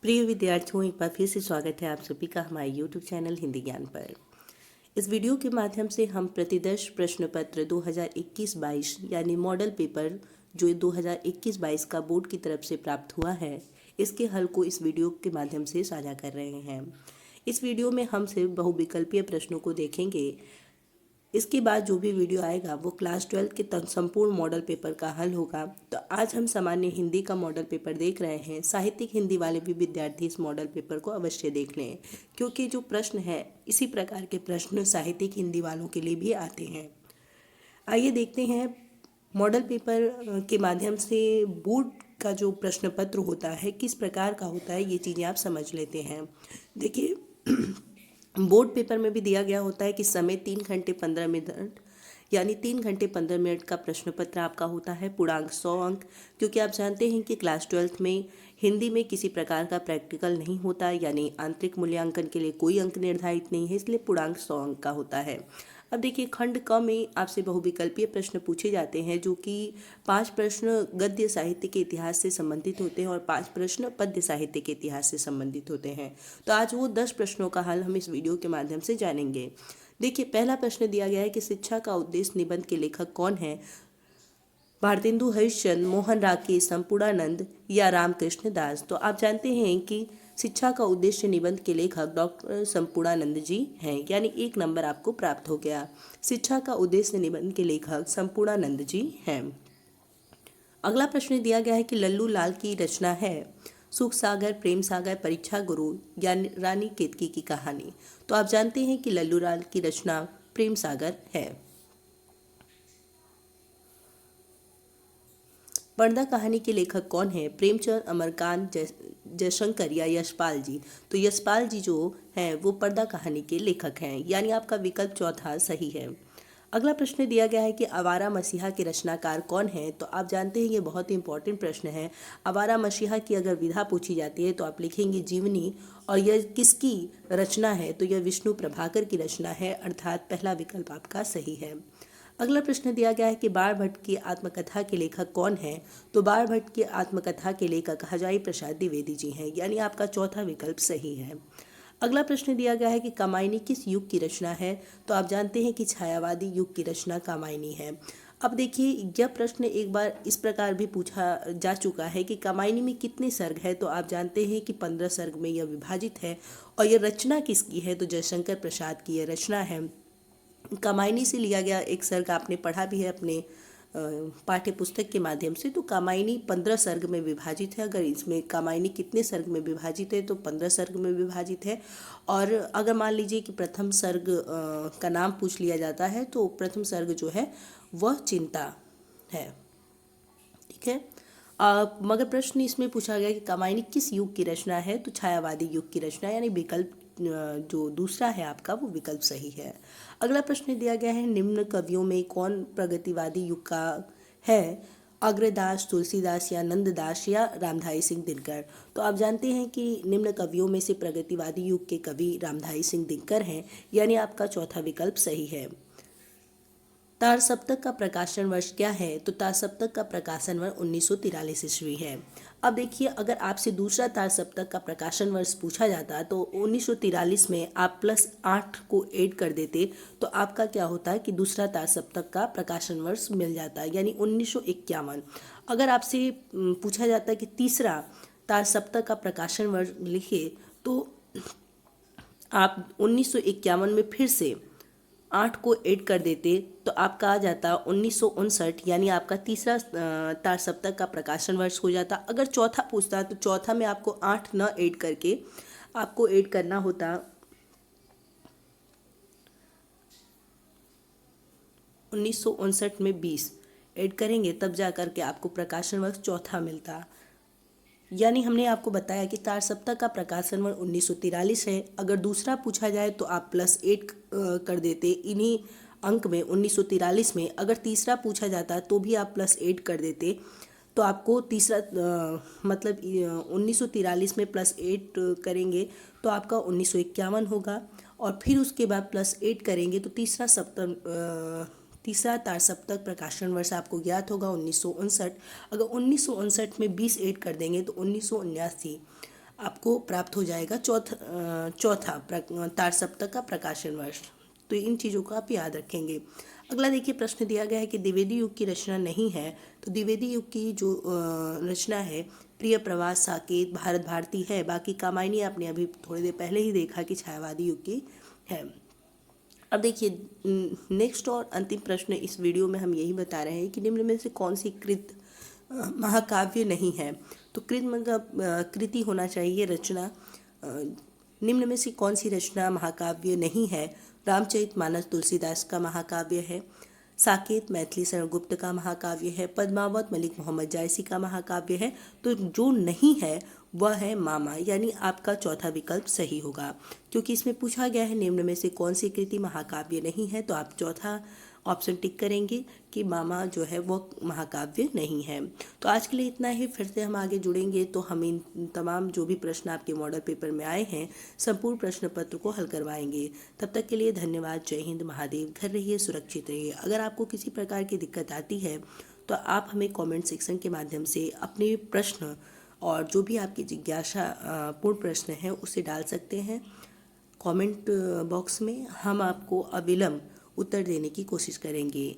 प्रिय विद्यार्थियों, एक बार फिर से स्वागत है आप सभी का हमारे YouTube चैनल हिंदी ज्ञान पर। इस वीडियो के माध्यम से हम प्रतिदर्श प्रश्न पत्र 2021-22 यानी मॉडल पेपर जो 2021-22 का बोर्ड की तरफ से प्राप्त हुआ है, इसके हल को इस वीडियो के माध्यम से साझा कर रहे हैं। इस वीडियो में हम सिर्फ बहुविकल्पीय प्रश्नों को देखेंगे। इसके बाद जो भी वीडियो आएगा वो क्लास 12 के संपूर्ण मॉडल पेपर का हल होगा। तो आज हम सामान्य हिंदी का मॉडल पेपर देख रहे हैं। साहित्यिक हिंदी वाले भी विद्यार्थी इस मॉडल पेपर को अवश्य देख लें, क्योंकि जो प्रश्न है इसी प्रकार के प्रश्न साहित्यिक हिंदी वालों के लिए भी आते हैं। आइए देखते हैं मॉडल पेपर के माध्यम से बोर्ड का जो प्रश्न पत्र होता है किस प्रकार का होता है, ये चीज़ें आप समझ लेते हैं। देखिए बोर्ड पेपर में भी दिया गया होता है कि समय 3 घंटे 15 मिनट यानी 3 घंटे 15 मिनट का प्रश्न पत्र आपका होता है। पूर्णांक 100 अंक, क्योंकि आप जानते हैं कि क्लास 12 में हिंदी में किसी प्रकार का प्रैक्टिकल नहीं होता, यानी आंतरिक मूल्यांकन के लिए कोई अंक निर्धारित नहीं है, इसलिए पूर्णांक 100 अंक का होता है। अब देखिए खंड क में आपसे बहुविकल्पीय प्रश्न पूछे जाते हैं, जो कि 5 प्रश्न गद्य साहित्य के इतिहास से संबंधित होते हैं और 5 प्रश्न पद्य साहित्य के इतिहास से संबंधित होते हैं। तो आज वो 10 प्रश्नों का हल हम इस वीडियो के माध्यम से जानेंगे। देखिए पहला प्रश्न दिया गया है कि शिक्षा का उद्देश्य निबंध के लेखक कौन है? भारतेंदु हरिश्चंद्र, मोहन राकेश, संपूर्णानंद या रामकृष्ण दास। तो आप जानते हैं कि शिक्षा का उद्देश्य निबंध के लेखक डॉक्टर संपूर्णानंद जी हैं, यानी 1 नंबर आपको प्राप्त हो गया। शिक्षा का उद्देश्य निबंध के लेखक संपूर्णानंद जी हैं। अगला प्रश्न दिया गया है कि लल्लू लाल की रचना है सुख सागर, प्रेम सागर, परीक्षा गुरु या रानी केतकी की कहानी। तो आप जानते हैं कि लल्लू लाल की रचना प्रेम सागर है। पर्दा कहानी के लेखक कौन है? प्रेमचंद, अमरकांत, जयशंकर या यशपाल जी। तो यशपाल जी जो हैं वो पर्दा कहानी के लेखक हैं, यानी आपका विकल्प चौथा सही है। अगला प्रश्न दिया गया है कि आवारा मसीहा के रचनाकार कौन है? तो आप जानते हैं ये बहुत ही इंपॉर्टेंट प्रश्न है। आवारा मसीहा की अगर विधा पूछी जाती है तो आप लिखेंगे जीवनी, और यह किसकी रचना है? तो यह विष्णु प्रभाकर की रचना है, अर्थात पहला विकल्प आपका सही है। अगला प्रश्न दिया गया है कि बाणभट्ट की आत्मकथा के लेखक कौन है? तो बाणभट्ट की आत्मकथा के लेखक हजारी प्रसाद द्विवेदी जी हैं, यानी आपका चौथा विकल्प सही है। अगला प्रश्न दिया गया है कि कामायनी किस युग की रचना है? तो आप जानते हैं कि छायावादी युग की रचना कामायनी है। अब देखिए यह प्रश्न एक बार इस प्रकार भी पूछा जा चुका है कि कामायनी में कितने सर्ग है? तो आप जानते हैं कि 15 सर्ग में यह विभाजित है। और यह रचना किसकी है? तो जयशंकर प्रसाद की यह रचना है। कामायनी से लिया गया एक सर्ग आपने पढ़ा भी है अपने पाठ्य पुस्तक के माध्यम से। तो कामायनी 15 सर्ग में विभाजित है। अगर इसमें कामायनी कितने सर्ग में विभाजित है? तो 15 सर्ग में विभाजित है। और अगर मान लीजिए कि प्रथम सर्ग का नाम पूछ लिया जाता है तो प्रथम सर्ग जो है वह चिंता है। ठीक है। मगर प्रश्न इसमें पूछा गया कि कामायनी किस युग की रचना है? तो छायावादी युग की रचना, यानी विकल्प जो दूसरा है आपका वो विकल्प सही है। अगला प्रश्न दिया गया है निम्न कवियों में कौन प्रगतिवादी युग का है? अग्रदास, तुलसीदास या नंददास या रामधारी सिंह दिनकर। तो आप जानते हैं कि निम्न कवियों में से प्रगतिवादी युग के कवि रामधारी सिंह दिनकर हैं, यानी आपका चौथा विकल्प सही है। तार सप्तक का प्रकाशन वर्ष क्या है? तो तार सप्तक का प्रकाशन वर्ष 1943 ईस्वी है। अब देखिए अगर आपसे दूसरा तार सप्तक का प्रकाशन वर्ष पूछा जाता तो 1943 में आप +8 को ऐड कर देते तो आपका क्या होता है कि दूसरा तार सप्तक का प्रकाशन वर्ष मिल जाता, यानी 1951। अगर आपसे पूछा जाता है कि तीसरा तार सप्तक का प्रकाशन वर्ष लिखिए तो आप 1951 में फिर से 8 को ऐड कर देते तो आपका आ जाता 1959, यानी आपका तीसरा तार सप्तक का प्रकाशन वर्ष हो जाता। अगर चौथा पूछता तो चौथा में आपको 8 न ऐड करके आपको ऐड करना होता 1959 में 20 ऐड करेंगे, तब जा कर के आपको प्रकाशन वर्ष चौथा मिलता। यानी हमने आपको बताया कि तार सप्तक का प्रकाशन वर्ष 1943 है। अगर दूसरा पूछा जाए तो आप +8 कर देते इन्हीं अंक में 1943 में। अगर तीसरा पूछा जाता तो भी आप +8 कर देते तो आपको तीसरा मतलब 1943 में +8 करेंगे तो आपका 1951 होगा। और फिर उसके बाद +8 करेंगे तो तीसरा तार सप्तक प्रकाशन वर्ष आपको ज्ञात होगा 1959। अगर 1959 में 20 ऐड कर देंगे तो 1979। आपको प्राप्त हो जाएगा चौथा तार सप्तक का प्रकाशन वर्ष। तो इन चीज़ों को आप याद रखेंगे। अगला देखिए प्रश्न दिया गया है कि द्विवेदी युग की रचना नहीं है। तो द्विवेदी युग की जो रचना है प्रिय प्रवास, साकेत, भारत भारती है। बाकी कामायनी आपने अभी थोड़ी देर पहले ही देखा कि छायावादी युग की है। अब देखिए नेक्स्ट और अंतिम प्रश्न इस वीडियो में हम यही बता रहे हैं कि निम्न में से कौन सी कृत महाकाव्य नहीं है। तो कृत मतलब कृति होना चाहिए, रचना। निम्न में से कौन सी रचना महाकाव्य नहीं है। रामचरितमानस तुलसीदास का महाकाव्य है। साकेत मैथिली शरण गुप्त का महाकाव्य है। पद्मावत मलिक मोहम्मद जायसी का महाकाव्य है। तो जो नहीं है वह है मामा, यानी आपका चौथा विकल्प सही होगा, क्योंकि इसमें पूछा गया है निम्न में से कौन सी कृति महाकाव्य नहीं है। तो आप चौथा ऑप्शन टिक करेंगे कि मामा जो है वो महाकाव्य नहीं है। तो आज के लिए इतना ही। फिर से हम आगे जुड़ेंगे तो हम इन तमाम जो भी प्रश्न आपके मॉडल पेपर में आए हैं संपूर्ण प्रश्न पत्र को हल करवाएंगे। तब तक के लिए धन्यवाद। जय हिंद, महादेव। घर रहिए, सुरक्षित रहिए। अगर आपको किसी प्रकार की दिक्कत आती है तो आप हमें कमेंट सेक्शन के माध्यम से अपने प्रश्न और जो भी आपकी जिज्ञासा पूर्ण प्रश्न है उसे डाल सकते हैं कमेंट बॉक्स में। हम आपको अविलंब उत्तर देने की कोशिश करेंगे।